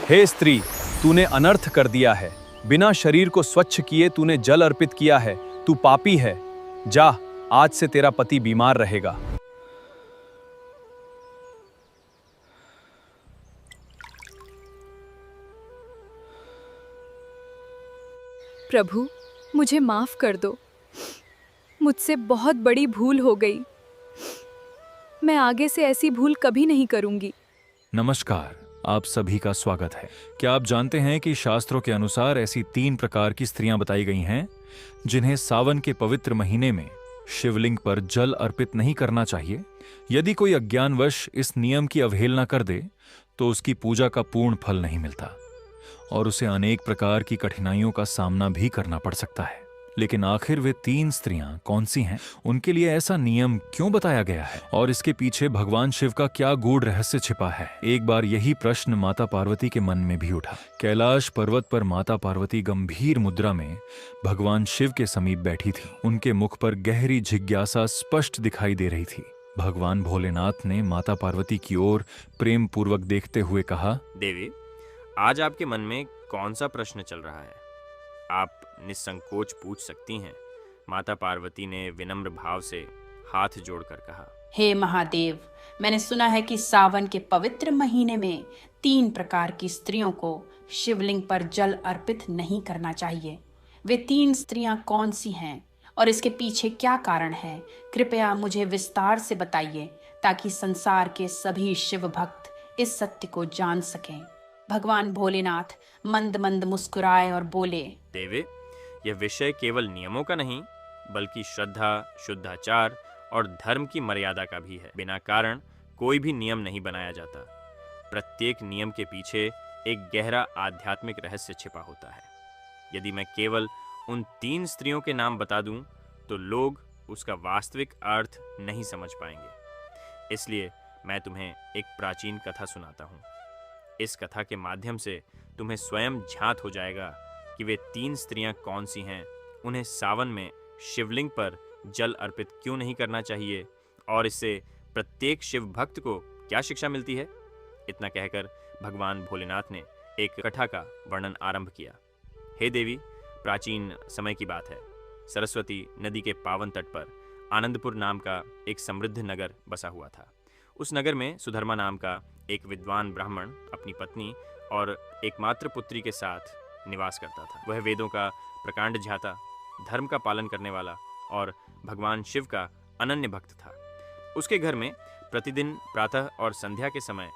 हे स्त्री, तूने अनर्थ कर दिया है। बिना शरीर को स्वच्छ किए तूने जल अर्पित किया है। तू पापी है। जा, आज से तेरा पति बीमार रहेगा। प्रभु, मुझे माफ कर दो। मुझसे बहुत बड़ी भूल हो गई। मैं आगे से ऐसी भूल कभी नहीं करूंगी। नमस्कार, आप सभी का स्वागत है। क्या आप जानते हैं कि शास्त्रों के अनुसार ऐसी 3 प्रकार की स्त्रियां बताई गई हैं जिन्हें सावन के पवित्र महीने में शिवलिंग पर जल अर्पित नहीं करना चाहिए? यदि कोई अज्ञानवश इस नियम की अवहेलना कर दे तो उसकी पूजा का पूर्ण फल नहीं मिलता और उसे अनेक प्रकार की कठिनाइयों का सामना भी करना पड़ सकता है। लेकिन आखिर वे 3 स्त्रियां कौन सी हैं? उनके लिए ऐसा नियम क्यों बताया गया है और इसके पीछे भगवान शिव का क्या गूढ़ रहस्य छिपा है? एक बार यही प्रश्न माता पार्वती के मन में भी उठा। कैलाश पर्वत पर माता पार्वती गंभीर मुद्रा में भगवान शिव के समीप बैठी थी। उनके मुख पर गहरी जिज्ञासा स्पष्ट दिखाई दे रही थी। भगवान भोलेनाथ ने माता पार्वती की ओर प्रेम पूर्वक देखते हुए कहा, देवी, आज आपके मन में कौन सा प्रश्न चल रहा है? आप निसंकोच पूछ सकती हैं। माता पार्वती ने विनम्र भाव से हाथ जोड़कर कहा, हे महादेव, मैंने सुना है कि सावन के पवित्र महीने में 3 प्रकार की स्त्रियों को शिवलिंग पर जल अर्पित नहीं करना चाहिए। वे 3 स्त्रियां कौन सी हैं और इसके पीछे क्या कारण है? कृपया मुझे विस्तार से बताइए ताकि संसार के सभी शिव भक्त इस सत्य को जान सकें। भगवान भोलेनाथ मंद मंद मुस्कुराए और बोले, देवी, यह विषय केवल नियमों का नहीं बल्कि श्रद्धा, शुद्धाचार और धर्म की मर्यादा का भी है। बिना कारण कोई भी नियम नहीं बनाया जाता। प्रत्येक नियम के पीछे एक गहरा आध्यात्मिक रहस्य छिपा होता है। यदि मैं केवल उन 3 स्त्रियों के नाम बता दूं तो लोग उसका वास्तविक अर्थ नहीं समझ पाएंगे। इसलिए मैं तुम्हें एक प्राचीन कथा सुनाता हूं। इस कथा के माध्यम से तुम्हें स्वयं झांत हो जाएगा कि वे 3 स्त्रियां कौन सी हैं, उन्हें सावन में शिवलिंग पर जल अर्पित क्यों नहीं करना चाहिए और इससे प्रत्येक शिव भक्त को क्या शिक्षा मिलती है। इतना कहकर भगवान भोलेनाथ ने एक कथा का वर्णन आरंभ किया। हे देवी, प्राचीन समय की बात है। सरस्वती नदी के पावन तट पर आनंदपुर नाम का एक समृद्ध नगर बसा हुआ था। उस नगर में सुधर्मा नाम का एक विद्वान ब्राह्मण अपनी पत्नी और एकमात्र पुत्री के साथ निवास करता था। वह वेदों का प्रकांड ज्ञाता, धर्म का पालन करने वाला और भगवान शिव का अनन्य भक्त था। उसके घर में प्रतिदिन प्रातः और संध्या के समय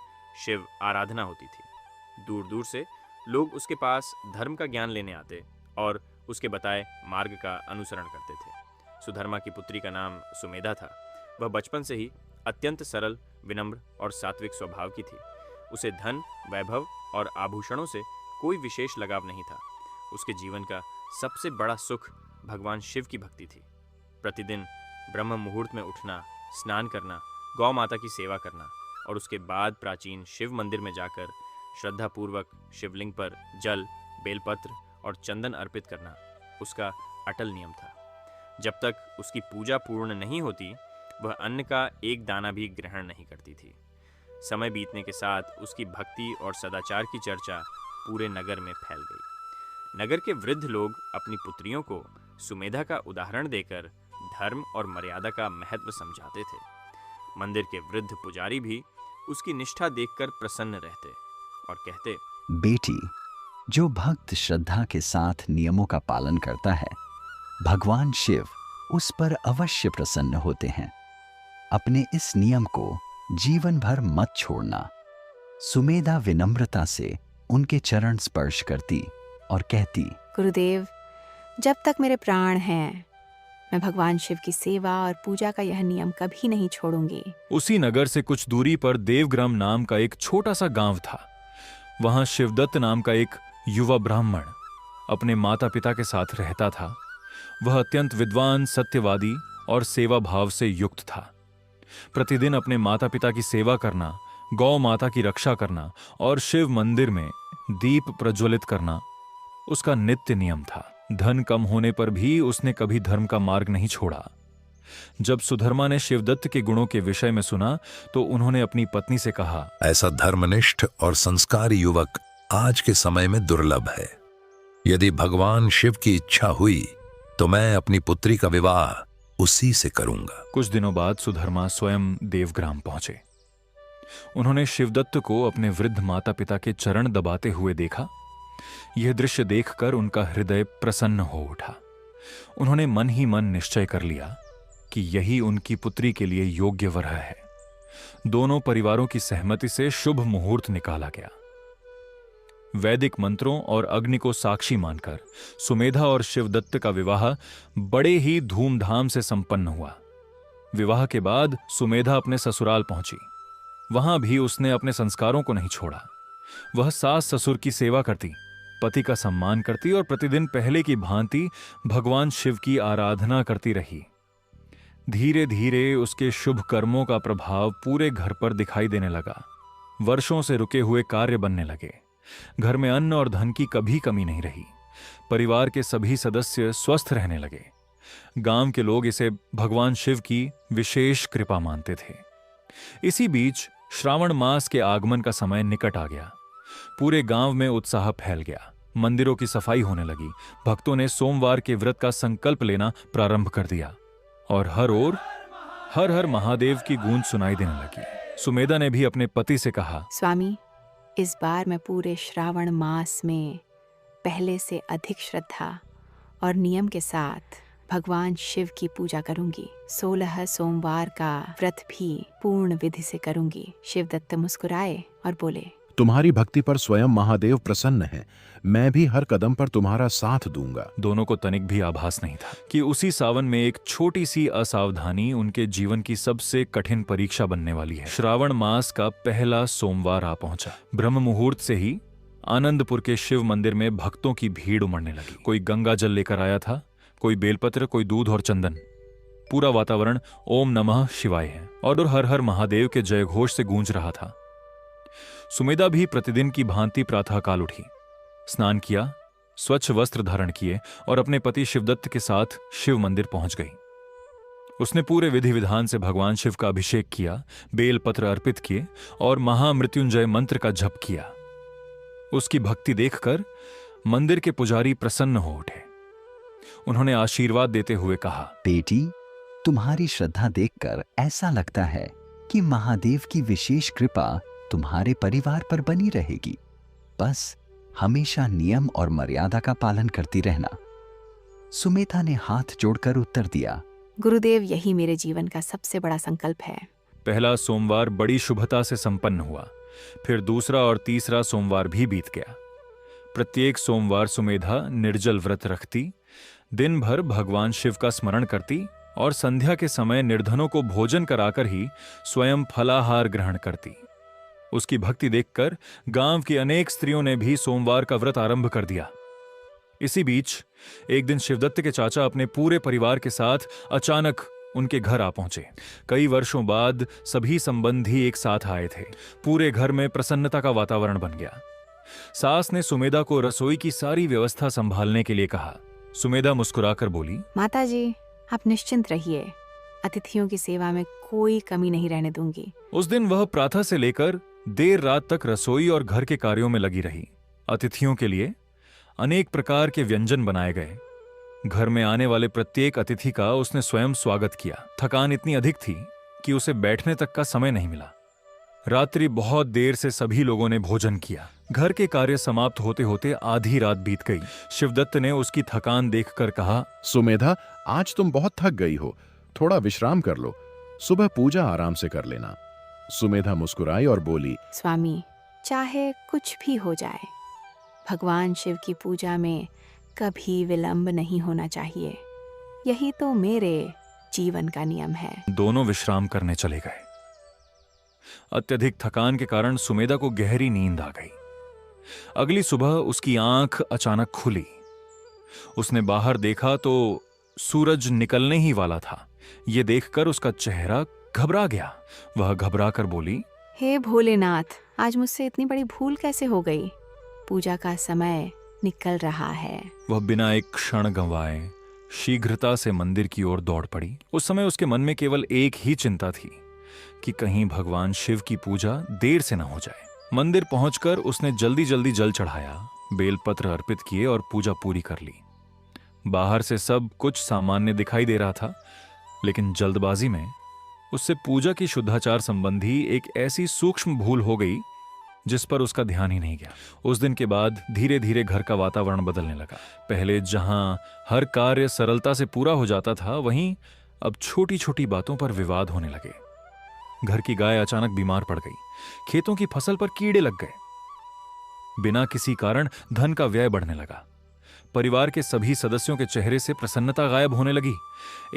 शिव आराधना होती थी। दूर दूर से लोग उसके पास धर्म का ज्ञान लेने आते और उसके बताए मार्ग का अनुसरण करते थे। सुधर्मा की पुत्री का नाम सुमेधा था। वह बचपन से ही अत्यंत सरल, विनम्र और सात्विक स्वभाव की थी। उसे धन, वैभव और आभूषणों से कोई विशेष लगाव नहीं था। उसके जीवन का सबसे बड़ा सुख भगवान शिव की भक्ति थी। प्रतिदिन ब्रह्म मुहूर्त में उठना, स्नान करना, गौ माता की सेवा करना और उसके बाद प्राचीन शिव मंदिर में जाकर श्रद्धापूर्वक शिवलिंग पर जल, बेलपत्र और चंदन अर्पित करना उसका अटल नियम था। जब तक उसकी पूजा पूर्ण नहीं होती, वह अन्न का एक दाना भी ग्रहण नहीं करती थी। समय बीतने के साथ उसकी भक्ति और सदाचार की चर्चा पूरे नगर में फैल गई। नगर के वृद्ध लोग अपनी पुत्रियों को सुमेधा का उदाहरण देकर धर्म और मर्यादा का महत्व समझाते थे। मंदिर के वृद्ध पुजारी भी उसकी निष्ठा देखकर प्रसन्न रहते और कहते, बेटी, जो भक्त श्रद्धा के साथ नियमों का पालन करता है, भगवान शिव उस पर अवश्य प्रसन्न होते हैं। अपने इस नियम को जीवन भर मत छोड़ना। सुमेधा विनम्रता से उनके चरण स्पर्श करती और कहती, गुरुदेव, जब तक मेरे प्राण हैं, मैं भगवान शिव की सेवा और पूजा का यह नियम कभी नहीं छोड़ूंगी। उसी नगर से कुछ दूरी पर देवग्राम नाम का एक छोटा सा गांव था। वहां शिवदत्त नाम का एक युवा ब्राह्मण अपने माता पिता के साथ रहता था। वह अत्यंत विद्वान, सत्यवादी और सेवा भाव से युक्त था। प्रतिदिन अपने माता पिता की सेवा करना, गौ माता की रक्षा करना और शिव मंदिर में दीप प्रज्वलित करना उसका नित्य नियम था। धन कम होने पर भी उसने कभी धर्म का मार्ग नहीं छोड़ा। जब सुधर्मा ने शिवदत्त के गुणों के विषय में सुना तो उन्होंने अपनी पत्नी से कहा, ऐसा धर्मनिष्ठ और संस्कारी युवक कहीं नहीं मिलेगा। ऐसा धर्मनिष्ठ और संस्कारी युवक कहीं नहीं मिलेगा। वह धर्म, न्याय और सत्य का पालन करने वाला होगा। वह अपने माता पिता की सेवा करेगा, आज के समय में दुर्लभ है। यदि भगवान शिव की इच्छा हुई तो मैं अपनी पुत्री का विवाह उसी से करूंगा। कुछ दिनों बाद सुधर्मा स्वयं देवग्राम पहुंचे। उन्होंने शिवदत्त को अपने वृद्ध माता पिता के चरण दबाते हुए देखा। यह दृश्य देखकर उनका हृदय प्रसन्न हो उठा। उन्होंने मन ही मन निश्चय कर लिया कि यही उनकी पुत्री के लिए योग्य वर है। दोनों परिवारों की सहमति से शुभ मुहूर्त निकाला गया। वैदिक मंत्रों और अग्नि को साक्षी मानकर सुमेधा और शिवदत्त का विवाह बड़े ही धूमधाम से संपन्न हुआ। विवाह के बाद सुमेधा अपने ससुराल पहुंची। वहां भी उसने अपने संस्कारों को नहीं छोड़ा। वह सास ससुर की सेवा करती, पति का सम्मान करती और प्रतिदिन पहले की भांति भगवान शिव की आराधना करती रही। धीरे धीरे उसके शुभ कर्मों का प्रभाव पूरे घर पर दिखाई देने लगा। वर्षों से रुके हुए कार्य बनने लगे। घर में अन्न और धन की कभी कमी नहीं रही। परिवार के सभी सदस्य स्वस्थ रहने लगे। गांव के लोग इसे भगवान शिव की विशेष कृपा मानते थे। इसी बीच श्रावण मास के आगमन का समय निकट आ गया। पूरे गांव में उत्साह फैल गया। मंदिरों की सफाई होने लगी। भक्तों ने सोमवार के व्रत का संकल्प लेना प्रारंभ कर दिया और हर ओर हर हर महादेव की गूंज सुनाई देने लगी। सुमेधा ने भी अपने पति से कहा, स्वामी, इस बार मैं पूरे श्रावण मास में पहले से अधिक श्रद्धा और नियम के साथ भगवान शिव की पूजा करूंगी। 16 सोमवार का व्रत भी पूर्ण विधि से करूंगी। शिवदत्त मुस्कुराए और बोले, तुम्हारी भक्ति पर स्वयं महादेव प्रसन्न है। मैं भी हर कदम पर तुम्हारा साथ दूंगा। दोनों को तनिक भी आभास नहीं था कि उसी सावन में एक छोटी सी असावधानी उनके जीवन की सबसे कठिन परीक्षा बनने वाली है। श्रावण मास का पहला सोमवार आ पहुंचा। ब्रह्म मुहूर्त से ही आनंदपुर के शिव मंदिर में भक्तों की भीड़ उमड़ने लगी। कोई गंगा जल लेकर आया था, कोई बेलपत्र, कोई दूध और चंदन। पूरा वातावरण ओम नमः शिवाय है और हर हर महादेव के जयघोष से गूंज रहा था। सुमेधा भी प्रतिदिन की भांति प्रातःकाल उठी, स्नान किया, स्वच्छ वस्त्र धारण किए और अपने पति शिवदत्त के साथ शिव मंदिर पहुंच गई। उसने पूरे विधि विधान से भगवान शिव का अभिषेक किया, बेलपत्र अर्पित किए और महामृत्युंजय मंत्र का जप किया। उसकी भक्ति देखकर मंदिर के पुजारी प्रसन्न हो उठे। उन्होंने आशीर्वाद देते हुए कहा, बेटी, तुम्हारी श्रद्धा देखकर ऐसा लगता है कि महादेव की विशेष कृपा तुम्हारे परिवार पर बनी रहेगी। बस हमेशा नियम और मर्यादा का पालन करती रहना। सुमेधा ने हाथ जोड़कर उत्तर दिया, गुरुदेव, यही मेरे जीवन का सबसे बड़ा संकल्प है। पहला सोमवार बड़ी शुभता से संपन्न हुआ। फिर दूसरा और तीसरा सोमवार भी बीत गया। प्रत्येक सोमवार सुमेधा निर्जल व्रत रखती, दिन भर भगवान शिव का स्मरण करती और संध्या के समय निर्धनों को भोजन कराकर ही स्वयं फलाहार ग्रहण करती। उसकी भक्ति देखकर गांव की अनेक स्त्रियों ने भी सोमवार का व्रत आरंभ कर दिया। इसी बीच एक दिन शिवदत्त के चाचा अपने पूरे परिवार के साथ अचानक उनके घर आ पहुंचे। कई वर्षों बाद सभी संबंधी एक साथ आए थे। पूरे घर में प्रसन्नता का वातावरण बन गया। सास ने सुमेधा को रसोई की सारी व्यवस्था संभालने के लिए कहा। सुमेधा मुस्कुराकर बोली, माताजी, आप निश्चिंत रहिए। अतिथियों की सेवा में कोई कमी नहीं रहने दूंगी। उस दिन वह प्रातः से लेकर देर रात तक रसोई और घर के कार्यों में लगी रही। अतिथियों के लिए अनेक प्रकार के व्यंजन बनाए गए। घर में आने वाले प्रत्येक अतिथि का उसने स्वयं स्वागत किया। थकान इतनी अधिक थी कि उसे बैठने तक का समय नहीं मिला। रात्रि बहुत देर से सभी लोगों ने भोजन किया। घर के कार्य समाप्त होते होते आधी रात बीत गई। शिवदत्त ने उसकी थकान देखकर कहा, सुमेधा, आज तुम बहुत थक गई हो, थोड़ा विश्राम कर लो। सुबह पूजा आराम से कर लेना। सुमेधा मुस्कुराई और बोली, स्वामी, चाहे कुछ भी हो जाए, भगवान शिव की पूजा में कभी विलंब नहीं होना चाहिए। यही तो मेरे जीवन का नियम है। दोनों विश्राम करने चले गए। अत्यधिक थकान के कारण सुमेधा को गहरी नींद आ गई। अगली सुबह उसकी आंख अचानक खुली। उसने बाहर देखा तो सूरज निकलने ही वाला था। यह देखकर उसका चेहरा घबरा गया। वह घबरा कर बोली, हे भोलेनाथ, आज मुझसे इतनी बड़ी भूल कैसे हो गई? पूजा का समय निकल रहा है। वह बिना एक क्षण गंवाए शीघ्रता से मंदिर की ओर दौड़ पड़ी। उस समय उसके मन में केवल एक ही चिंता थी कि कहीं भगवान शिव की पूजा देर से न हो जाए। मंदिर पहुंचकर उसने जल्दी जल्दी जल चढ़ाया, बेलपत्र अर्पित किए और पूजा पूरी कर ली। बाहर से सब कुछ सामान्य दिखाई दे रहा था, लेकिन जल्दबाजी में उससे पूजा की शुद्धाचार संबंधी एक ऐसी सूक्ष्म भूल हो गई जिस पर उसका ध्यान ही नहीं गया। उस दिन के बाद धीरे धीरे घर का वातावरण बदलने लगा। पहले जहां हर कार्य सरलता से पूरा हो जाता था, वहीं अब छोटी छोटी बातों पर विवाद होने लगे। घर की गाय अचानक बीमार पड़ गई, खेतों की फसल पर कीड़े लग गए, बिना किसी कारण धन का व्यय बढ़ने लगा, परिवार के सभी सदस्यों के चेहरे से प्रसन्नता गायब होने लगी।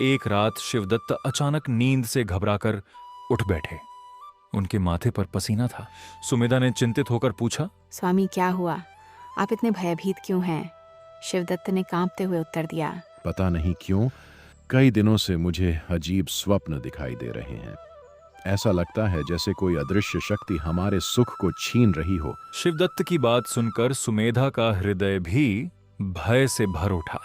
एक रात शिवदत्त अचानक नींद से घबराकर उठ बैठे। उनके माथे पर पसीना था। सुमेधा ने चिंतित होकर पूछा, स्वामी क्या हुआ? आप इतने भयभीत क्यों हैं? शिवदत्त ने कांपते हुए उत्तर दिया, पता नहीं क्यों कई दिनों से मुझे अजीब स्वप्न दिखाई दे रहे हैं। ऐसा लगता है जैसे कोई अदृश्य शक्ति हमारे सुख को छीन रही हो। शिवदत्त की बात सुनकर सुमेधा का हृदय भी भय से भर उठा।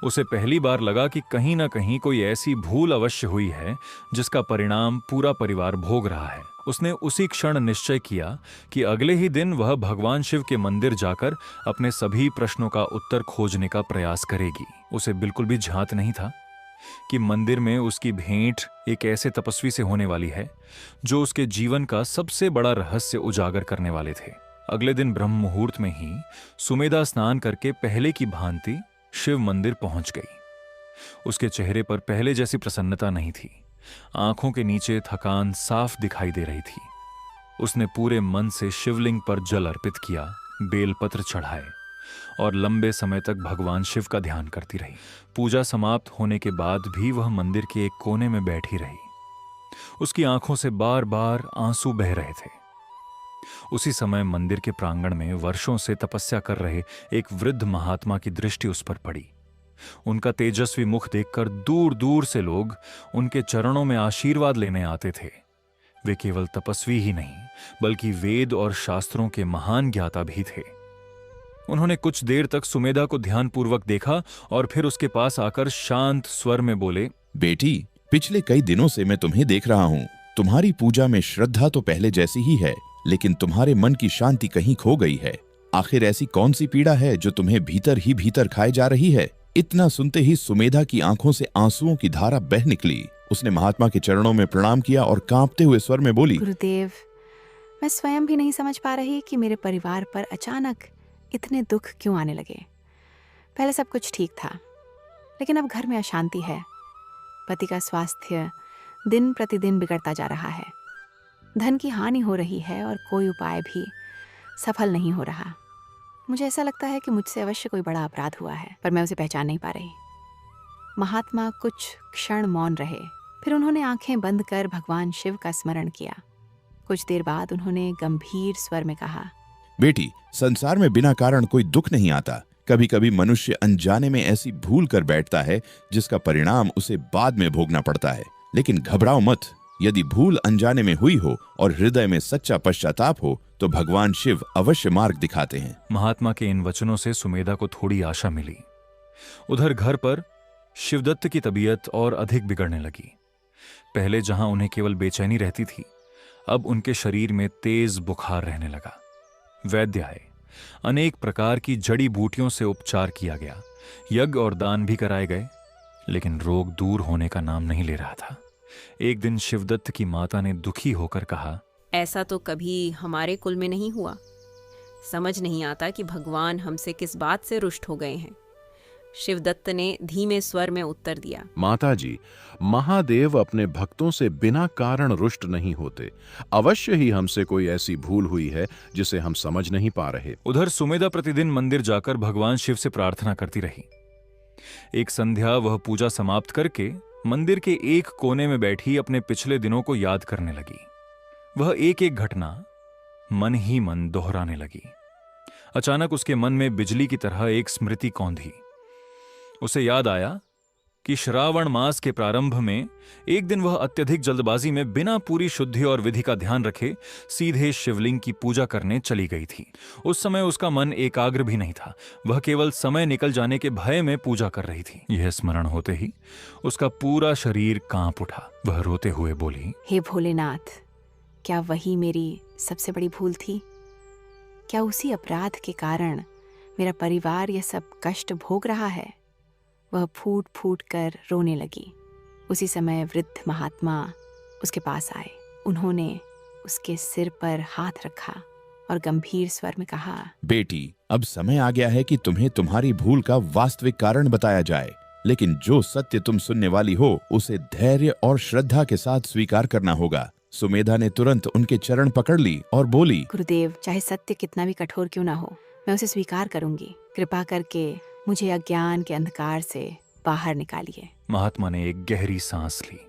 उसे पहली बार लगा कि कहीं ना कहीं कोई ऐसी भूल अवश्य हुई है जिसका परिणाम पूरा परिवार भोग रहा है। उसने उसी क्षण निश्चय किया कि अगले ही दिन वह भगवान शिव के मंदिर जाकर अपने सभी प्रश्नों का उत्तर खोजने का प्रयास करेगी। उसे बिल्कुल भी झांत नहीं था कि मंदिर में उसकी भेंट एक ऐसे तपस्वी से होने वाली है जो उसके जीवन का सबसे बड़ा रहस्य उजागर करने वाले थे। अगले दिन ब्रह्म मुहूर्त में ही सुमेधा स्नान करके पहले की भांति शिव मंदिर पहुंच गई। उसके चेहरे पर पहले जैसी प्रसन्नता नहीं थी। आंखों के नीचे थकान साफ दिखाई दे रही थी। उसने पूरे मन से शिवलिंग पर जल अर्पित किया, बेलपत्र चढ़ाए और लंबे समय तक भगवान शिव का ध्यान करती रही। पूजा समाप्त होने के बाद भी वह मंदिर के एक कोने में बैठी रही। उसकी आंखों से बार बार आंसू बह रहे थे। उसी समय मंदिर के प्रांगण में वर्षों से तपस्या कर रहे एक वृद्ध महात्मा की दृष्टि उस पर पड़ी। उनका तेजस्वी मुख देखकर दूर दूर से लोग उनके चरणों में आशीर्वाद लेने आते थे। वे केवल तपस्वी ही नहीं बल्कि वेद और शास्त्रों के महान ज्ञाता भी थे। उन्होंने कुछ देर तक सुमेधा को ध्यानपूर्वक देखा और फिर उसके पास आकर शांत स्वर में बोले, बेटी, पिछले कई दिनों से मैं तुम्हें देख रहा हूँ। तुम्हारी पूजा में श्रद्धा तो पहले जैसी ही है, लेकिन तुम्हारे मन की शांति कहीं खो गई है। आखिर ऐसी कौन सी पीड़ा है जो तुम्हें भीतर ही भीतर खाए जा रही है? इतना सुनते ही सुमेधा की आंखों से आंसुओं की धारा बह निकली। उसने महात्मा के चरणों में प्रणाम किया और कांपते हुए स्वर में बोली, गुरुदेव, मैं स्वयं भी नहीं समझ पा रही कि मेरे परिवार पर अचानक इतने दुख क्यों आने लगे। पहले सब कुछ ठीक था, लेकिन अब घर में अशांति है। पति का स्वास्थ्य दिन प्रतिदिन बिगड़ता जा रहा है। धन की हानि हो रही है और कोई उपाय भी सफल नहीं हो रहा। मुझे ऐसा लगता है कि मुझसे अवश्य कोई बड़ा अपराध हुआ है, पर मैं उसे पहचान नहीं पा रही। महात्मा कुछ क्षण मौन रहे, फिर उन्होंने आंखें बंद कर भगवान शिव का स्मरण किया। कुछ देर बाद उन्होंने गंभीर स्वर में कहा, बेटी, संसार में बिना कारण कोई दुख नहीं आता। कभी कभी मनुष्य अनजाने में ऐसी भूल कर बैठता है जिसका परिणाम उसे बाद में भोगना पड़ता है। लेकिन घबराओ मत। यदि भूल अनजाने में हुई हो और हृदय में सच्चा पश्चाताप हो तो भगवान शिव अवश्य मार्ग दिखाते हैं। महात्मा के इन वचनों से सुमेधा को थोड़ी आशा मिली। उधर घर पर शिवदत्त की तबीयत और अधिक बिगड़ने लगी। पहले जहां उन्हें केवल बेचैनी रहती थी, अब उनके शरीर में तेज बुखार रहने लगा। वैद्य आए, अनेक प्रकार की जड़ी बूटियों से उपचार किया गया, यज्ञ और दान भी कराए गए, लेकिन रोग दूर होने का नाम नहीं ले रहा था। एक दिन शिवदत्त की माता ने दुखी होकर कहा, ऐसा तो कभी हमारे कुल में नहीं हुआ। समझ नहीं आता कि भगवान हमसे किस बात से रुष्ट हो गए हैं। शिवदत्त ने धीमे स्वर में उत्तर दिया, माता जी, महादेव अपने भक्तों से बिना कारण रुष्ट नहीं होते। अवश्य ही हमसे कोई ऐसी भूल हुई है जिसे हम समझ नहीं पा रहे। उधर सुमेधा प्रतिदिन मंदिर जाकर भगवान शिव से प्रार्थना करती रही। एक संध्या वह पूजा समाप्त करके मंदिर के एक कोने में बैठी अपने पिछले दिनों को याद करने लगी। वह एक एक घटना मन ही मन दोहराने लगी। अचानक उसके मन में बिजली की तरह एक स्मृति कौंधी। उसे याद आया कि श्रावण मास के प्रारंभ में एक दिन वह अत्यधिक जल्दबाजी में बिना पूरी शुद्धि और विधि का ध्यान रखे सीधे शिवलिंग की पूजा करने चली गई थी। उस समय उसका मन एकाग्र भी नहीं था। वह केवल समय निकल जाने के भय में पूजा कर रही थी। यह स्मरण होते ही उसका पूरा शरीर कांप उठा। वह रोते हुए बोली, हे भोलेनाथ, क्या वही मेरी सबसे बड़ी भूल थी? क्या उसी अपराध के कारण मेरा परिवार यह सब कष्ट भोग रहा है? वह फूट फूट कर रोने लगी। उसी समय वृद्ध महात्मा उसके पास आए। उन्होंने उसके सिर पर हाथ रखा और गंभीर स्वर में कहा, बेटी, अब समय आ गया है कि तुम्हें तुम्हारी भूल का वास्तविक कारण बताया जाए, लेकिन जो सत्य तुम सुनने वाली हो उसे धैर्य और श्रद्धा के साथ स्वीकार करना होगा। सुमेधा ने तुरंत उनके चरण पकड़ ली और बोली, गुरुदेव, चाहे सत्य कितना भी कठोर क्यों ना हो, मैं उसे स्वीकार करूंगी। कृपा करके मुझे अज्ञान के अंधकार से बाहर निकालिए। महात्मा ने एक गहरी सांस ली।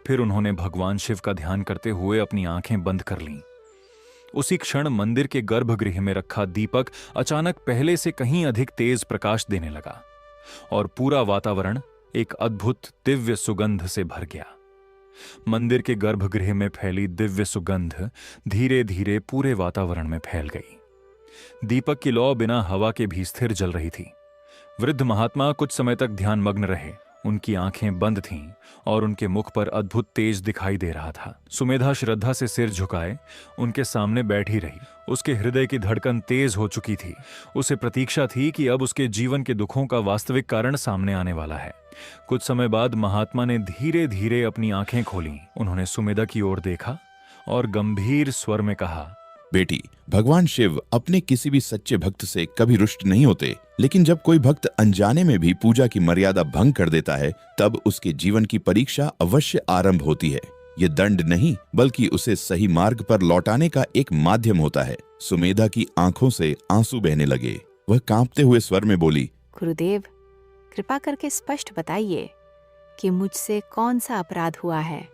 फिर उन्होंने भगवान शिव का ध्यान करते हुए अपनी आंखें बंद कर लीं। उसी क्षण मंदिर के गर्भगृह में रखा दीपक अचानक पहले से कहीं अधिक तेज प्रकाश देने लगा और पूरा वातावरण एक अद्भुत दिव्य सुगंध से भर गया। मंदिर के गर्भगृह में फैली दिव्य सुगंध धीरे धीरे पूरे वातावरण में फैल गई। दीपक की लौ बिना हवा के भी स्थिर जल रही थी। वृद्ध महात्मा कुछ समय तक ध्यानमग्न रहे। उनकी आंखें बंद थीं और उनके मुख पर अद्भुत तेज दिखाई दे रहा था। सुमेधा श्रद्धा से सिर झुकाए उनके सामने बैठी रही। उसके हृदय की धड़कन तेज हो चुकी थी। उसे प्रतीक्षा थी कि अब उसके जीवन के दुखों का वास्तविक कारण सामने आने वाला है। कुछ समय बाद महात्मा ने धीरे धीरे अपनी आंखें खोलीं। उन्होंने सुमेधा की ओर देखा और गंभीर स्वर में कहा, बेटी, भगवान शिव अपने किसी भी सच्चे भक्त से कभी रुष्ट नहीं होते, लेकिन जब कोई भक्त अनजाने में भी पूजा की मर्यादा भंग कर देता है तब उसके जीवन की परीक्षा अवश्य आरंभ होती है। ये दंड नहीं बल्कि उसे सही मार्ग पर लौटाने का एक माध्यम होता है। सुमेधा की आंखों से आंसू बहने लगे। वह कांपते हुए स्वर में बोली, गुरुदेव, कृपा करके स्पष्ट बताइए कि मुझसे कौन सा अपराध हुआ है।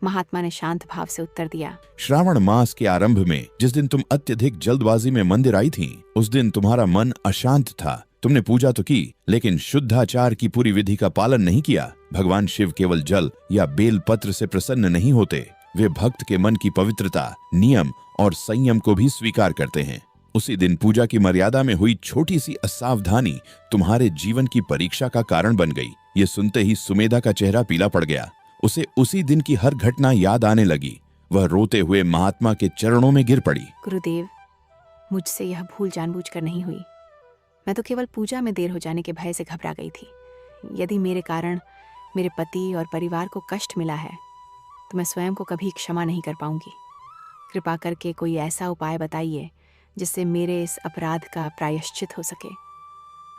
महात्मा ने शांत भाव से उत्तर दिया, श्रावण मास के आरंभ में जिस दिन तुम अत्यधिक जल्दबाजी में मंदिर आई थी, उस दिन तुम्हारा मन अशांत था। तुमने पूजा तो की, लेकिन शुद्धाचार की पूरी विधि का पालन नहीं किया। भगवान शिव केवल जल या बेल पत्र से प्रसन्न नहीं होते, वे भक्त के मन की पवित्रता, नियम और संयम को भी स्वीकार करते हैं। उसी दिन पूजा की मर्यादा में हुई छोटी सी असावधानी तुम्हारे जीवन की परीक्षा का कारण बन गई। ये सुनते ही सुमेधा का चेहरा पीला पड़ गया। उसे उसी दिन की हर घटना याद आने लगी। वह रोते हुए महात्मा के चरणों में गिर पड़ी। गुरुदेव, मुझसे यह भूल जानबूझकर नहीं हुई। मैं तो केवल पूजा में देर हो जाने के भय से घबरा गई थी। यदि मेरे कारण मेरे पति और परिवार को कष्ट मिला है तो मैं स्वयं को कभी क्षमा नहीं कर पाऊंगी। कृपा करके कोई ऐसा उपाय बताइए जिससे मेरे इस अपराध का प्रायश्चित हो सके।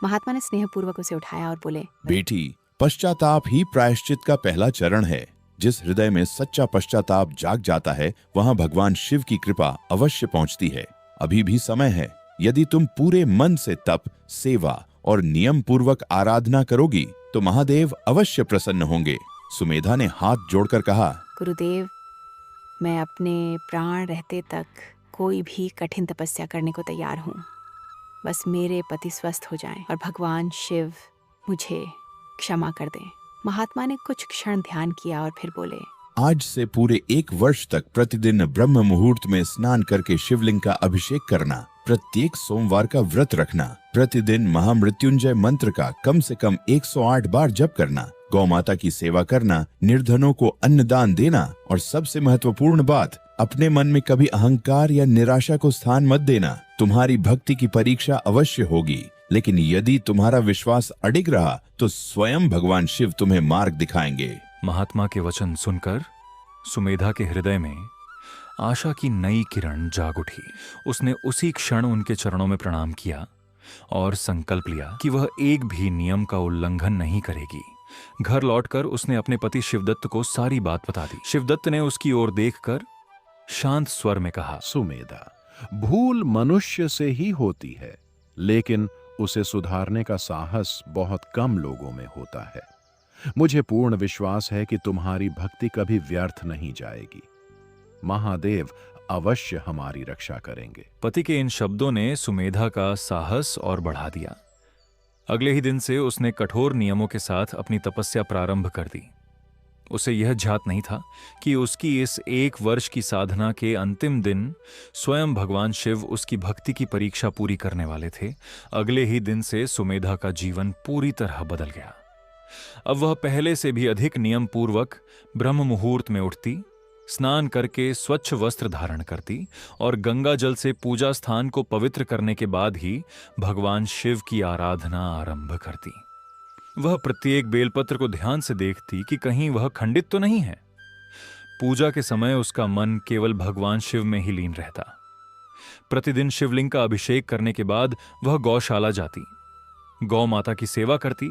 महात्मा ने स्नेहपूर्वक उसे उठाया और बोले, बेटी, पश्चाताप ही प्रायश्चित का पहला चरण है। जिस हृदय में सच्चा पश्चाताप जाग जाता है वहां भगवान शिव की कृपा अवश्य पहुंचती है। अभी भी समय है। यदि तुम पूरे मन से तप, सेवा और नियम पूर्वक आराधना करोगी तो महादेव अवश्य प्रसन्न होंगे। सुमेधा ने हाथ जोड़कर कहा, गुरुदेव, मैं अपने प्राण रहते तक कोई भी कठिन तपस्या करने को तैयार हूँ। बस मेरे पति स्वस्थ हो जाएं और भगवान शिव मुझे क्षमा कर दें। महात्मा ने कुछ क्षण ध्यान किया और फिर बोले, आज से पूरे 1 वर्ष तक प्रतिदिन ब्रह्म मुहूर्त में स्नान करके शिवलिंग का अभिषेक करना, प्रत्येक सोमवार का व्रत रखना, प्रतिदिन महामृत्युंजय मंत्र का कम से कम 108 बार जप करना, गौ माता की सेवा करना, निर्धनों को अन्नदान देना और सबसे महत्वपूर्ण बात, अपने मन में कभी अहंकार या निराशा को स्थान मत देना। तुम्हारी भक्ति की परीक्षा अवश्य होगी, लेकिन यदि तुम्हारा विश्वास अडिग रहा तो स्वयं भगवान शिव तुम्हें मार्ग दिखाएंगे। महात्मा के वचन सुनकर सुमेधा के हृदय में आशा की नई किरण जाग उठी। उसने उसी क्षण उनके चरणों में प्रणाम किया और संकल्प लिया कि वह एक भी नियम का उल्लंघन नहीं करेगी। घर लौटकर उसने अपने पति शिवदत्त को सारी बात बता दी। शिवदत्त ने उसकी ओर देखकर शांत स्वर में कहा, सुमेधा, भूल मनुष्य से ही होती है, लेकिन उसे सुधारने का साहस बहुत कम लोगों में होता है। मुझे पूर्ण विश्वास है कि तुम्हारी भक्ति कभी व्यर्थ नहीं जाएगी। महादेव अवश्य हमारी रक्षा करेंगे। पति के इन शब्दों ने सुमेधा का साहस और बढ़ा दिया। अगले ही दिन से उसने कठोर नियमों के साथ अपनी तपस्या प्रारंभ कर दी। उसे यह ध्यात नहीं था कि उसकी इस 1 वर्ष की साधना के अंतिम दिन स्वयं भगवान शिव उसकी भक्ति की परीक्षा पूरी करने वाले थे। अगले ही दिन से सुमेधा का जीवन पूरी तरह बदल गया। अब वह पहले से भी अधिक नियम पूर्वक ब्रह्म मुहूर्त में उठती, स्नान करके स्वच्छ वस्त्र धारण करती और गंगा जल से पूजा स्थान को पवित्र करने के बाद ही भगवान शिव की आराधना आरंभ करती। वह प्रत्येक बेलपत्र को ध्यान से देखती कि कहीं वह खंडित तो नहीं है। पूजा के समय उसका मन केवल भगवान शिव में ही लीन रहता। प्रतिदिन शिवलिंग का अभिषेक करने के बाद वह गौशाला जाती, गौ माता की सेवा करती,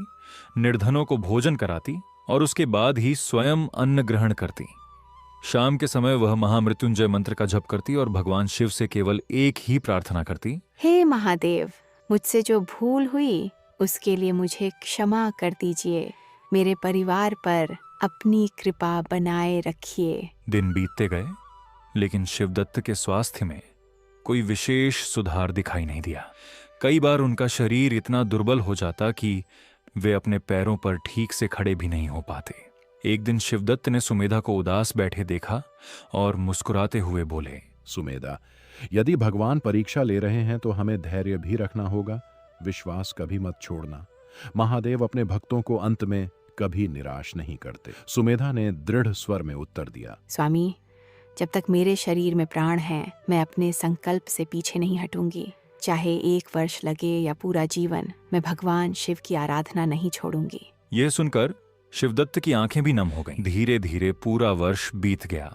निर्धनों को भोजन कराती और उसके बाद ही स्वयं अन्न ग्रहण करती। शाम के समय वह महामृत्युंजय मंत्र का जप करती और भगवान शिव से केवल एक ही प्रार्थना करती, हे महादेव, मुझसे जो भूल हुई उसके लिए मुझे क्षमा कर दीजिए। मेरे परिवार पर अपनी कृपा बनाए रखिए। दिन बीतते गए, लेकिन शिवदत्त के स्वास्थ्य में कोई विशेष सुधार दिखाई नहीं दिया। कई बार उनका शरीर इतना दुर्बल हो जाता कि वे अपने पैरों पर ठीक से खड़े भी नहीं हो पाते। एक दिन शिवदत्त ने सुमेधा को उदास बैठे देखा और मुस्कुराते हुए बोले, सुमेधा, यदि भगवान परीक्षा ले रहे हैं तो हमें धैर्य भी रखना होगा। विश्वास कभी मत छोड़ना। महादेव अपने भक्तों को अंत में कभी निराश नहीं करते। सुमेधा ने दृढ़ स्वर में उत्तर दिया, स्वामी, जब तक मेरे शरीर में प्राण है, मैं अपने संकल्प से पीछे नहीं हटूंगी। चाहे 1 वर्ष लगे या पूरा जीवन, मैं भगवान शिव की आराधना नहीं छोड़ूंगी। यह सुनकर शिवदत्त की आंखें भी नम हो गईं। धीरे धीरे पूरा वर्ष बीत गया।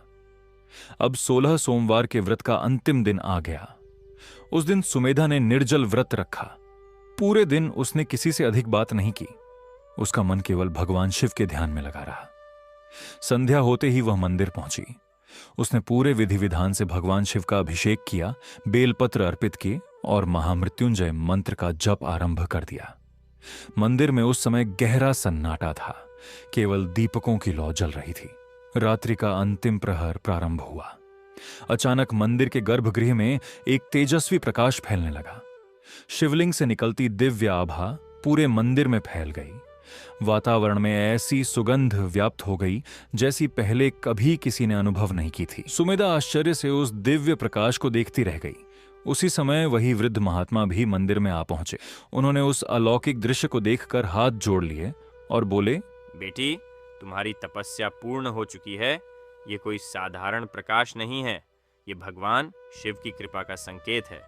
अब 16 सोमवार के व्रत का अंतिम दिन आ गया। उस दिन सुमेधा ने निर्जल व्रत रखा। पूरे दिन उसने किसी से अधिक बात नहीं की। उसका मन केवल भगवान शिव के ध्यान में लगा रहा। संध्या होते ही वह मंदिर पहुंची। उसने पूरे विधि विधान से भगवान शिव का अभिषेक किया, बेलपत्र अर्पित किए और महामृत्युंजय मंत्र का जप आरंभ कर दिया। मंदिर में उस समय गहरा सन्नाटा था। केवल दीपकों की लौ जल रही थी। रात्रि का अंतिम प्रहर प्रारंभ हुआ। अचानक मंदिर के गर्भगृह में एक तेजस्वी प्रकाश फैलने लगा। शिवलिंग से निकलती दिव्य आभा पूरे मंदिर में फैल गई। वातावरण में ऐसी सुगंध व्याप्त हो गई जैसी पहले कभी किसी ने अनुभव नहीं की थी। सुमेधा आश्चर्य से उस दिव्य प्रकाश को देखती रह गई। उसी समय वही वृद्ध महात्मा भी मंदिर में आ पहुंचे। उन्होंने उस अलौकिक दृश्य को देखकर हाथ जोड़ लिए और बोले, बेटी, तुम्हारी तपस्या पूर्ण हो चुकी है। ये कोई साधारण प्रकाश नहीं है, ये भगवान शिव की कृपा का संकेत है।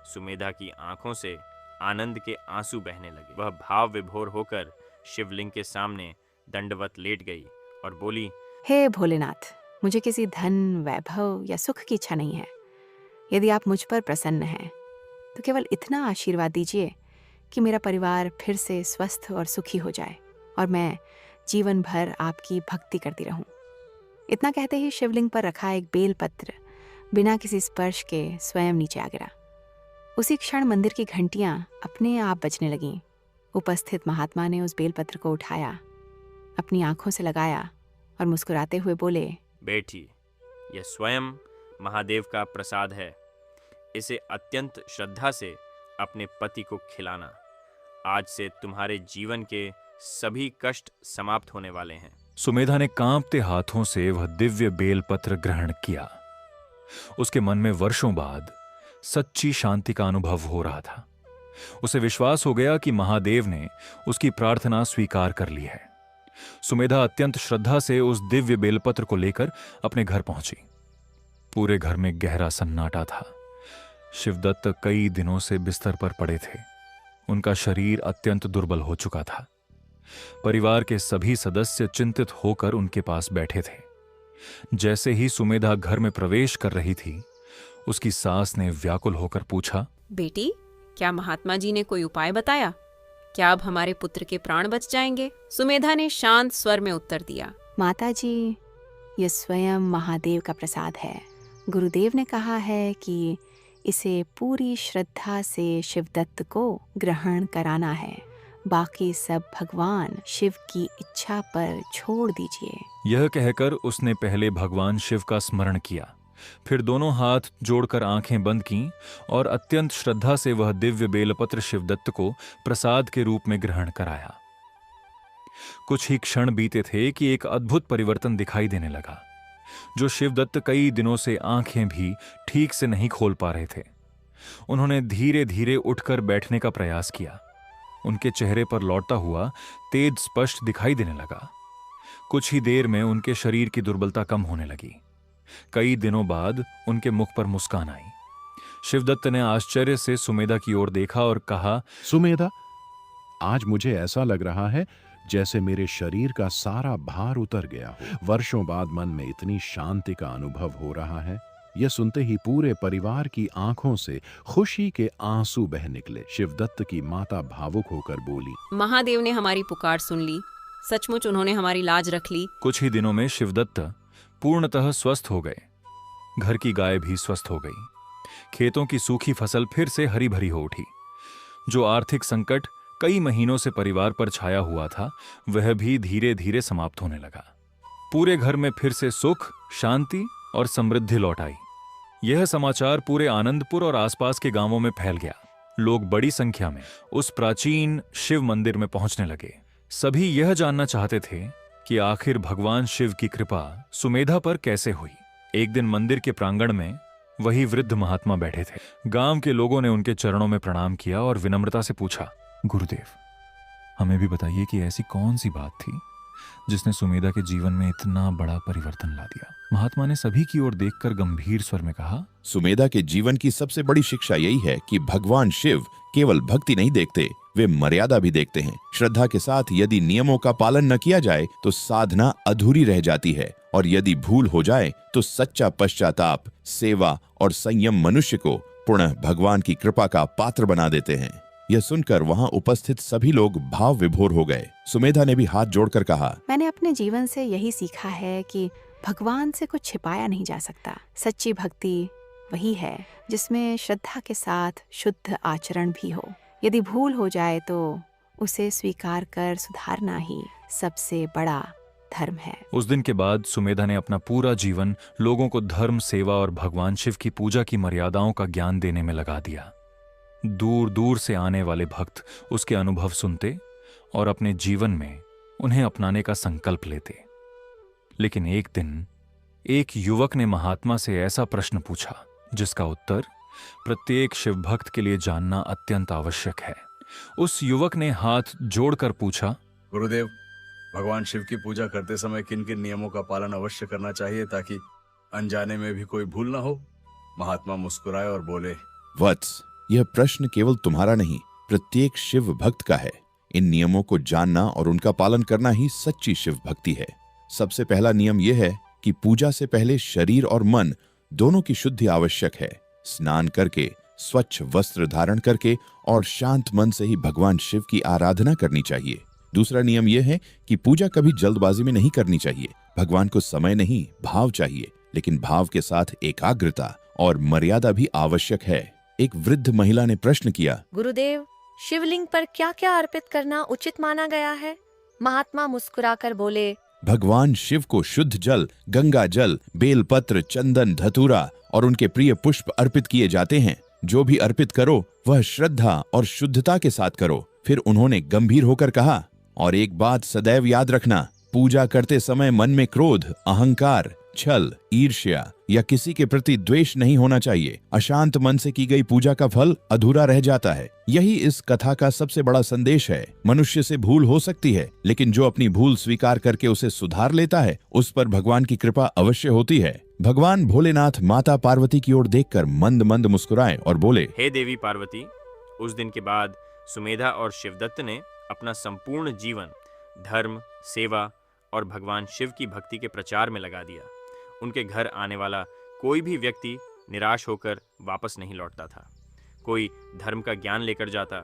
सुमेधा की आंखों से आनंद के आंसू बहने लगे। वह भाव विभोर होकर शिवलिंग के सामने दंडवत लेट गई और बोली, हे भोलेनाथ, मुझे किसी धन, वैभव या सुख की इच्छा नहीं है। यदि आप मुझ पर प्रसन्न हैं तो केवल इतना आशीर्वाद दीजिए कि मेरा परिवार फिर से स्वस्थ और सुखी हो जाए और मैं जीवन भर आपकी भक्ति करती रहूं। इतना कहते ही शिवलिंग पर रखा एक बेलपत्र बिना किसी स्पर्श के स्वयं नीचे आ गिरा। उसी क्षण मंदिर की घंटियां अपने आप बजने लगीं। उपस्थित महात्मा ने उस बेलपत्र को उठाया, अपनी आंखों से लगाया और मुस्कुराते हुए बोले, बेटी, यह स्वयं महादेव का प्रसाद है। इसे अत्यंत श्रद्धा से अपने पति को खिलाना। आज से तुम्हारे जीवन के सभी कष्ट समाप्त होने वाले हैं। सुमेधा ने कांपते हाथों से वह दिव्य बेलपत्र ग्रहण किया। उसके मन में वर्षों बाद सच्ची शांति का अनुभव हो रहा था। उसे विश्वास हो गया कि महादेव ने उसकी प्रार्थना स्वीकार कर ली है। सुमेधा अत्यंत श्रद्धा से उस दिव्य बेलपत्र को लेकर अपने घर पहुंची। पूरे घर में गहरा सन्नाटा था। शिवदत्त कई दिनों से बिस्तर पर पड़े थे। उनका शरीर अत्यंत दुर्बल हो चुका था। परिवार के सभी सदस्य चिंतित होकर उनके पास बैठे थे। जैसे ही सुमेधा घर में प्रवेश कर रही थी, उसकी सास ने व्याकुल होकर पूछा, बेटी, क्या महात्मा जी ने कोई उपाय बताया? क्या अब हमारे पुत्र के प्राण बच जाएंगे? सुमेधा ने शांत स्वर में उत्तर दिया, माता जी, यह स्वयं महादेव का प्रसाद है। गुरुदेव ने कहा है कि इसे पूरी श्रद्धा से शिवदत्त को ग्रहण कराना है। बाकी सब भगवान शिव की इच्छा पर छोड़ दीजिए। यह कहकर उसने पहले भगवान शिव का स्मरण किया, फिर दोनों हाथ जोड़कर आंखें बंद कीं और अत्यंत श्रद्धा से वह दिव्य बेलपत्र शिवदत्त को प्रसाद के रूप में ग्रहण कराया। कुछ ही क्षण बीते थे कि एक अद्भुत परिवर्तन दिखाई देने लगा। जो शिवदत्त कई दिनों से आंखें भी ठीक से नहीं खोल पा रहे थे, उन्होंने धीरे धीरे उठकर बैठने का प्रयास किया। उनके चेहरे पर लौटता हुआ तेज स्पष्ट दिखाई देने लगा। कुछ ही देर में उनके शरीर की दुर्बलता कम होने लगी। कई दिनों बाद उनके मुख पर मुस्कान आई। शिवदत्त ने आश्चर्य से सुमेधा की ओर देखा और कहा, सुमेधा, आज मुझे ऐसा लग रहा है जैसे मेरे शरीर का सारा भार उतर गया हो। वर्षों बाद मन में इतनी शांति का अनुभव हो रहा है। यह सुनते ही पूरे परिवार की आंखों से खुशी के आंसू बह निकले। शिवदत्त की माता भावुक होकर बोली, महादेव ने हमारी पुकार सुन ली, सचमुच उन्होंने हमारी लाज रख ली। कुछ ही दिनों में शिवदत्त पूर्णतः स्वस्थ हो गए। घर की गाय भी स्वस्थ हो गई। खेतों की सूखी फसल फिर से हरी भरी हो उठी। जो आर्थिक संकट कई महीनों से परिवार पर छाया हुआ था, वह भी धीरे धीरे समाप्त होने लगा। पूरे घर में फिर से सुख, शांति और समृद्धि लौट आई। यह समाचार पूरे आनंदपुर और आसपास के गांवों में फैल गया। लोग बड़ी संख्या में उस प्राचीन शिव मंदिर में पहुंचने लगे। सभी यह जानना चाहते थे कि आखिर भगवान शिव की कृपा सुमेधा पर कैसे हुई। एक दिन मंदिर के प्रांगण में वही वृद्ध महात्मा बैठे थे। गांव के लोगों ने उनके चरणों में प्रणाम किया और विनम्रता से पूछा, गुरुदेव, हमें भी बताइए कि ऐसी कौन सी बात थी जिसने सुमेधा के जीवन में इतना बड़ा परिवर्तन ला दिया। महात्मा ने सभी की ओर देखकर गंभीर स्वर में कहा, सुमेधा के जीवन की सबसे बड़ी शिक्षा यही है कि भगवान शिव केवल भक्ति नहीं देखते, वे मर्यादा भी देखते हैं। श्रद्धा के साथ यदि नियमों का पालन न किया जाए तो साधना अधूरी रह जाती है, और यदि भूल हो जाए तो सच्चा पश्चाताप, सेवा और संयम मनुष्य को पुनः भगवान की कृपा का पात्र बना देते हैं। यह सुनकर वहां उपस्थित सभी लोग भाव विभोर हो गए। सुमेधा ने भी हाथ जोड़कर कहा, मैंने अपने जीवन से यही सीखा है कि भगवान से कुछ छिपाया नहीं जा सकता। सच्ची भक्ति वही है जिसमें श्रद्धा के साथ शुद्ध आचरण भी हो। यदि भूल हो जाए तो उसे स्वीकार कर सुधारना ही सबसे बड़ा धर्म है। उस दिन के बाद सुमेधा ने अपना पूरा जीवन लोगों को धर्म, सेवा और भगवान शिव की पूजा की मर्यादाओं का ज्ञान देने में लगा दिया। दूर दूर से आने वाले भक्त उसके अनुभव सुनते और अपने जीवन में उन्हें अपनाने का संकल्प लेते। लेकिन एक दिन एक युवक ने महात्मा से ऐसा प्रश्न पूछा जिसका उत्तर प्रत्येक शिव भक्त के लिए जानना अत्यंत आवश्यक है। उस युवक ने हाथ जोड़कर पूछा, गुरुदेव, भगवान शिव की पूजा करते समय किन किन नियमों का पालन अवश्य करना चाहिए ताकि अनजाने में भी कोई भूल ना हो। महात्मा मुस्कुराए और बोले, वत्स, यह प्रश्न केवल तुम्हारा नहीं, प्रत्येक शिव भक्त का है। इन नियमों को जानना और उनका पालन करना ही सच्ची शिव भक्ति है। सबसे पहला नियम यह है कि पूजा से पहले शरीर और मन दोनों की शुद्धि आवश्यक है। स्नान करके, स्वच्छ वस्त्र धारण करके और शांत मन से ही भगवान शिव की आराधना करनी चाहिए। दूसरा नियम यह है कि पूजा कभी जल्दबाजी में नहीं करनी चाहिए। भगवान को समय नहीं, भाव चाहिए, लेकिन भाव के साथ एकाग्रता और मर्यादा भी आवश्यक है। एक वृद्ध महिला ने प्रश्न किया, गुरुदेव, शिवलिंग पर क्या क्या अर्पित करना उचित माना गया है? महात्मा मुस्कुराकर बोले, भगवान शिव को शुद्ध जल, गंगा जल, बेलपत्र, चंदन, धतूरा और उनके प्रिय पुष्प अर्पित किए जाते हैं। जो भी अर्पित करो वह श्रद्धा और शुद्धता के साथ करो। फिर उन्होंने गंभीर होकर कहा, और एक बात सदैव याद रखना, पूजा करते समय मन में क्रोध, अहंकार, छल, ईर्ष्या या किसी के प्रति द्वेष नहीं होना चाहिए। अशांत मन से की गई पूजा का फल अधूरा रह जाता है। यही इस कथा का सबसे बड़ा संदेश है। मनुष्य से भूल हो सकती है, लेकिन जो अपनी भूल स्वीकार करके उसे सुधार लेता है, उस पर भगवान की कृपा अवश्य होती है। भगवान भोलेनाथ माता पार्वती की ओर देखकर मंद मंद मुस्कुराए और बोले, हे देवी पार्वती, उस दिन के बाद सुमेधा और शिवदत्त ने अपना संपूर्ण जीवन धर्म, सेवा और भगवान शिव की भक्ति के प्रचार में लगा दिया। उनके घर आने वाला कोई भी व्यक्ति निराश होकर वापस नहीं लौटता था। कोई धर्म का ज्ञान लेकर जाता,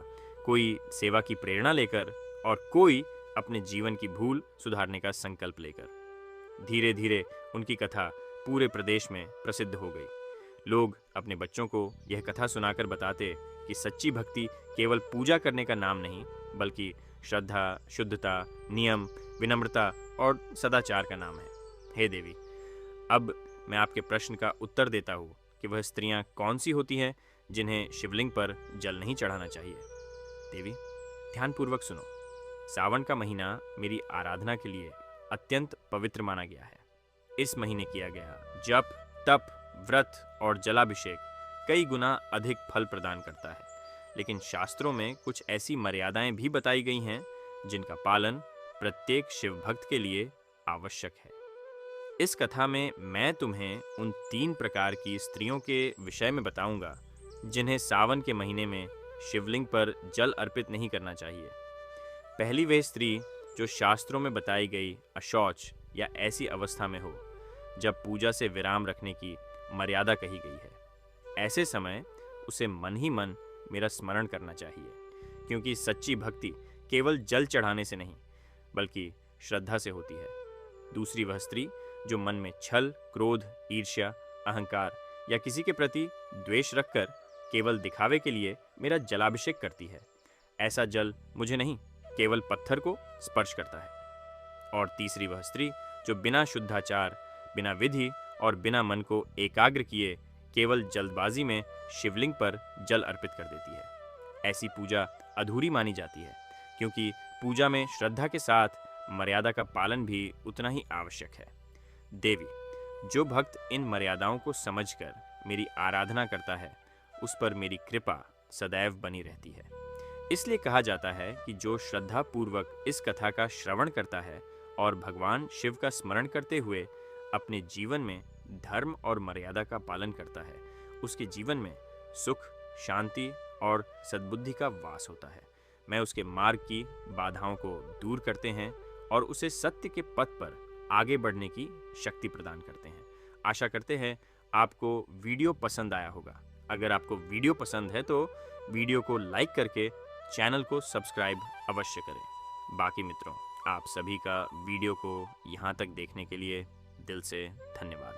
कोई सेवा की प्रेरणा लेकर और कोई अपने जीवन की भूल सुधारने का संकल्प लेकर। धीरे धीरे उनकी कथा पूरे प्रदेश में प्रसिद्ध हो गई। लोग अपने बच्चों को यह कथा सुनाकर बताते कि सच्ची भक्ति केवल पूजा करने का नाम नहीं, बल्कि श्रद्धा, शुद्धता, नियम, विनम्रता और सदाचार का नाम है। हे देवी, अब मैं आपके प्रश्न का उत्तर देता हूँ कि वह स्त्रियां कौन सी होती हैं जिन्हें शिवलिंग पर जल नहीं चढ़ाना चाहिए। देवी, ध्यानपूर्वक सुनो। सावन का महीना मेरी आराधना के लिए अत्यंत पवित्र माना गया है। इस महीने किया गया जप, तप, व्रत और जलाभिषेक कई गुना अधिक फल प्रदान करता है। लेकिन शास्त्रों में कुछ ऐसी मर्यादाएं भी बताई गई हैं जिनका पालन प्रत्येक शिव भक्त के लिए आवश्यक है। इस कथा में मैं तुम्हें उन 3 प्रकार की स्त्रियों के विषय में बताऊंगा जिन्हें सावन के महीने में शिवलिंग पर जल अर्पित नहीं करना चाहिए। पहली वह स्त्री जो शास्त्रों में बताई गई अशौच या ऐसी अवस्था में हो जब पूजा से विराम रखने की मर्यादा कही गई है। ऐसे समय उसे मन ही मन मेरा स्मरण करना चाहिए, क्योंकि सच्ची भक्ति केवल जल चढ़ाने से नहीं बल्कि श्रद्धा से होती है। दूसरी वह स्त्री जो मन में छल, क्रोध, ईर्ष्या, अहंकार या किसी के प्रति द्वेष रखकर केवल दिखावे के लिए मेरा जलाभिषेक करती है। ऐसा जल मुझे नहीं, केवल पत्थर को स्पर्श करता है। और तीसरी वह स्त्री जो बिना शुद्धाचार, बिना विधि और बिना मन को एकाग्र किए केवल जल्दबाजी में शिवलिंग पर जल अर्पित कर देती है। ऐसी पूजा अधूरी मानी जाती है, क्योंकि पूजा में श्रद्धा के साथ मर्यादा का पालन भी उतना ही आवश्यक है। देवी, जो भक्त इन मर्यादाओं को समझकर मेरी आराधना करता है उस पर मेरी कृपा सदैव बनी रहती है। इसलिए कहा जाता है कि जो श्रद्धा पूर्वक इस कथा का श्रवण करता है और भगवान शिव का स्मरण करते हुए अपने जीवन में धर्म और मर्यादा का पालन करता है, उसके जीवन में सुख, शांति और सद्बुद्धि का वास होता है। मैं उसके मार्ग की बाधाओं को दूर करते हैं और उसे सत्य के पथ पर आगे बढ़ने की शक्ति प्रदान करते हैं। आशा करते हैं आपको वीडियो पसंद आया होगा। अगर आपको वीडियो पसंद है तो वीडियो को लाइक करके चैनल को सब्सक्राइब अवश्य करें। बाकी मित्रों, आप सभी का वीडियो को यहाँ तक देखने के लिए दिल से धन्यवाद।